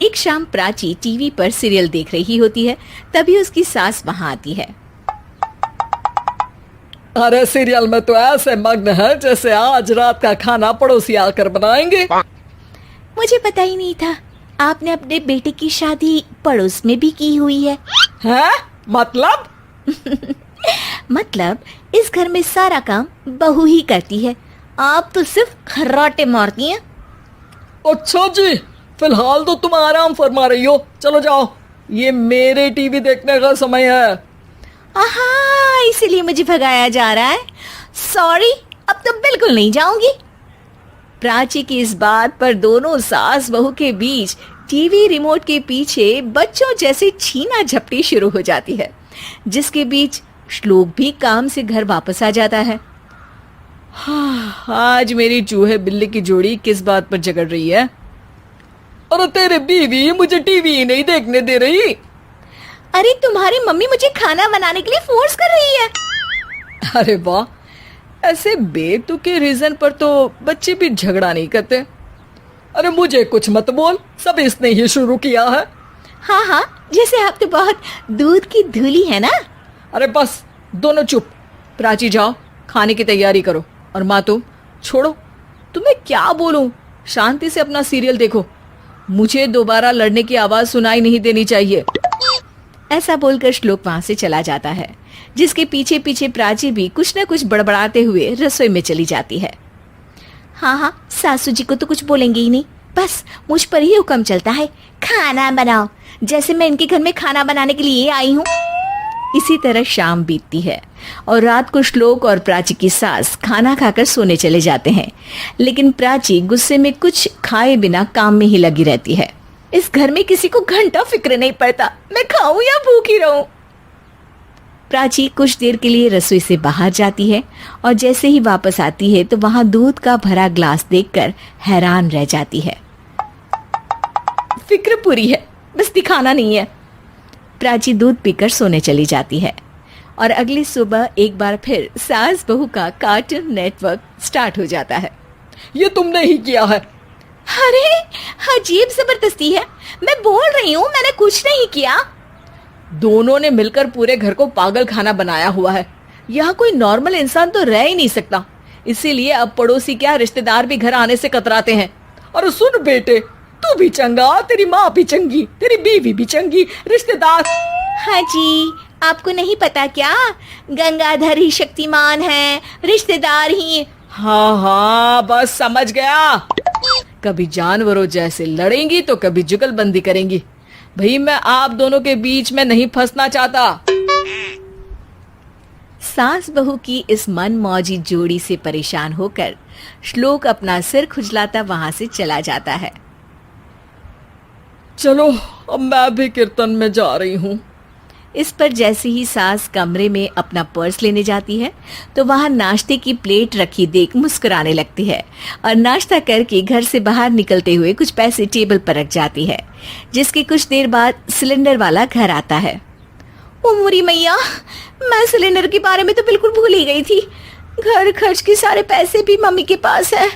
एक शाम प्राची टीवी पर सीरियल देख रही होती है। तभी उसकी सास वहां आती है। अरे सीरियल में तो ऐसे मग्न है जैसे आज रात का खाना पड़ोसी आकर बनाएंगे। मुझे पता ही नहीं था आपने अपने बेटे की शादी पड़ोस में भी की हुई है। हैं? मतलब? मतलब इस घर में सारा काम बहू ही करती है, आप तो सिर्फ खर्राटे मारती हैं। अच्छा जी, फिलहाल तो तुम आराम फरमा रही हो, चलो जाओ, ये मेरे टीवी देखने का समय है। आहा, इसीलिए मुझे भगाया जा रहा है। सॉरी, अब तो बिल्कुल नहीं जाऊंगी। प्राची की इस बात पर दोनों सास बहू के बीच टीवी रिमोट के पीछे बच्चों जैसे छीना झपटी शुरू हो जाती है, जिसके बीच श्लोक भी काम से घर वापस आ जाता है। हाँ, आज मेरी चूहे बिल्ली की जोड़ी किस बात पर झगड़ रही है? अरे तेरे बीवी मुझे टीवी ही नहीं देखने दे रही। अरे तुम्हारी मम्मी मुझे खाना बनाने के लिए फोर्स कर रही है। अरे वाह, ऐसे बेतुके रीजन पर तो बच्चे भी झगड़ा नहीं करते। अरे मुझे कुछ मत बोल, सब इसने ही शुरू किया है। हाँ हाँ, जैसे आप तो बहुत दूध की धूली है ना। अरे बस, दोनों चुप। प्राची जाओ, खाने की तैयारी करो। और माँ तुम छोड़ो, तुम्हें क्या बोलूं, शांति से अपना सीरियल देखो, मुझे दोबारा लड़ने की आवाज सुनाई नहीं देनी चाहिए। ऐसा बोलकर श्लोक वहां से चला जाता है, जिसके पीछे पीछे प्राची भी कुछ न कुछ बड़बड़ाते हुए रसोई में चली जाती है। हाँ हाँ, सासू जी को तो कुछ बोलेंगे ही नहीं, बस मुझ पर ही हुक्म चलता है, खाना बनाओ, जैसे मैं इनके घर में खाना बनाने के लिए आई हूँ। इसी तरह शाम बीतती है और रात को श्लोक और प्राची की सास खाना खाकर सोने चले जाते हैं, लेकिन प्राची गुस्से में कुछ खाए बिना काम में ही लगी रहती है। इस घर में किसी को घंटा फिक्र नहीं पड़ता, मैं खाऊं या भूखी रहूं। प्राची कुछ देर के लिए रसोई से बाहर जाती है और जैसे ही वापस आती है तो वहां दूध का भरा ग्लास देखकर हैरान रह जाती है। फिक्र पूरी है, बस दिखाना नहीं है। प्राची दूध पीकर सोने चली जाती है और अगली सुबह एक बार फिर सास बहू का कार्टून नेटवर्क स्टार्ट हो जाता है। ये तुमने ही किया है। अरे अजीब जबरदस्ती है, मैं बोल रही हूँ मैंने कुछ नहीं किया। दोनों ने मिलकर पूरे घर को पागल खाना बनाया हुआ है। यहाँ कोई नॉर्मल इंसान तो रह ही नहीं सकता, इसीलिए अब पड़ोसी क्या रिश्तेदार भी घर आने से कतराते हैं। और सुन बेटे, तू भी चंगा, तेरी माँ भी चंगी, तेरी बीवी भी चंगी, रिश्तेदार। हाँ जी, आपको नहीं पता क्या, गंगाधर ही शक्तिमान है, रिश्तेदार ही। हाँ हाँ, बस समझ गया। कभी जानवरों जैसे लड़ेंगी तो कभी जुगलबंदी करेंगी। भाई मैं आप दोनों के बीच में नहीं फंसना चाहता। सास बहू की इस मनमौजी जोड़ी से परेशान होकर श्लोक अपना सिर खुजलाता वहां से चला जाता है। चलो अब मैं भी कीर्तन में जा रही हूँ। इस पर जैसे ही सास कमरे में अपना पर्स लेने जाती है तो वहां नाश्ते की प्लेट रखी देख मुस्कुराने लगती है और नाश्ता करके घर से बाहर निकलते हुए कुछ पैसे टेबल पर रख जाती है, जिसके कुछ देर बाद सिलेंडर वाला घर आता है। ओ मोरी मैया, मैं सिलेंडर के बारे में तो बिल्कुल भूल ही गई थी। घर खर्च के सारे पैसे भी मम्मी के पास है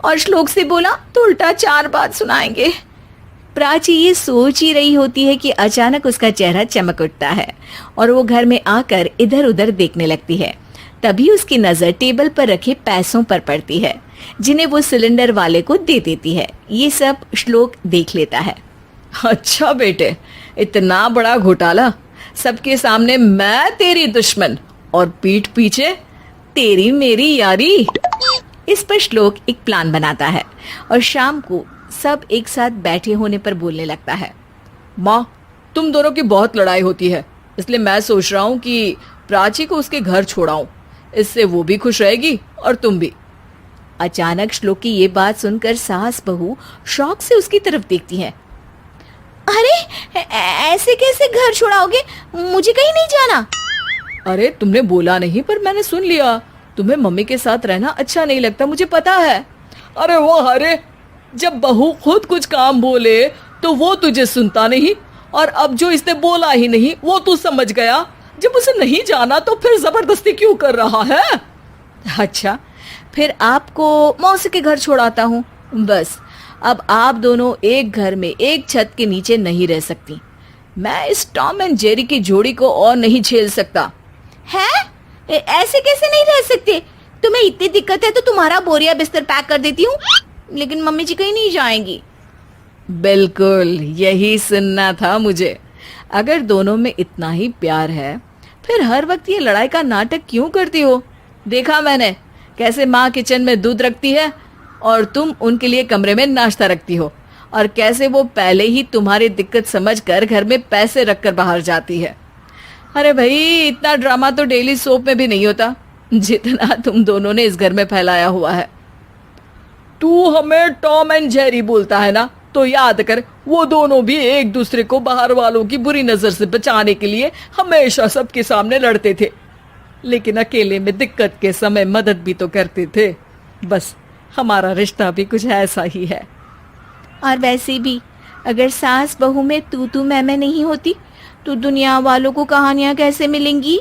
और श्लोक से बोला तो उल्टा 4 बात सुनाएंगे। प्राची ये सोच ही रही होती है कि अचानक उसका चेहरा चमक उठता है और वो घर में आकर इधर उधर देखने लगती है। तभी उसकी नजर टेबल पर रखे पैसों पर पड़ती है, जिन्हें वो सिलेंडर वाले को दे देती है। ये सब श्लोक देख लेता है। अच्छा बेटे, इतना बड़ा घोटाला, सबके सामने मैं तेरी दुश्मन और पीठ पीछे तेरी मेरी यारी। इस पर श्लोक एक प्लान बनाता है और शाम को सब एक साथ बैठे होने पर बोलने लगता है। माँ, तुम दोनों की बहुत लड़ाई होती है, इसलिए मैं सोच रहा हूँ कि प्राची को उसके घर छोड़ाऊं, इससे वो भी खुश रहेगी और तुम भी। अचानक श्लोक की ये बात सुनकर सास बहू शौक से उसकी तरफ देखती है। अरे ऐसे कैसे घर छोड़ाओगे, मुझे कहीं नहीं जाना। अरे तुमने बोला नहीं पर मैंने सुन लिया, तुम्हें मम्मी के साथ रहना अच्छा नहीं लगता, मुझे पता है। अरे वो अरे, जब बहू खुद कुछ काम बोले तो वो तुझे सुनता नहीं, और अब जो इसने बोला ही नहीं वो तू समझ गया। जब उसे नहीं जाना तो फिर जबरदस्ती क्यों कर रहा है? अच्छा, फिर आपको मौसी के घर छोड़ाता हूँ, बस अब आप दोनों एक घर में एक छत के नीचे नहीं रह सकती। मैं इस टॉम एंड जेरी की जोड़ी को और नहीं झेल सकता। है? ऐसे कैसे नहीं रह सकते? तुम्हें इतनी दिक्कत है तो तुम्हारा बोरिया बिस्तर पैक कर देती हूँ, लेकिन मम्मी जी कहीं नहीं जाएंगी। बिल्कुल यही सुनना था मुझे। अगर दोनों में इतना ही प्यार है फिर हर वक्त ये लड़ाई का नाटक क्यों करती हो? देखा मैंने कैसे माँ किचन में दूध रखती है और तुम उनके लिए कमरे में नाश्ता रखती हो, और कैसे वो पहले ही तुम्हारी दिक्कत समझकर घर में पैसे रखकर बाहर जाती है। अरे भाई, इतना ड्रामा तो डेली सोप में भी नहीं होता जितना तुम दोनों ने इस घर में फैलाया हुआ है। तू हमें टॉम एंड जेरी बोलता है ना, तो याद कर वो दोनों भी एक दूसरे को बाहर वालों की बुरी नजर से बचाने के लिए हमेशा सबके सामने लड़ते थे, लेकिन अकेले में दिक्कत के समय मदद भी तो करते थे। बस हमारा रिश्ता भी कुछ ऐसा ही है। और वैसे भी अगर सास बहू में तू मैं नहीं होती तो दुनिया वालों को कहानियां कैसे मिलेंगी?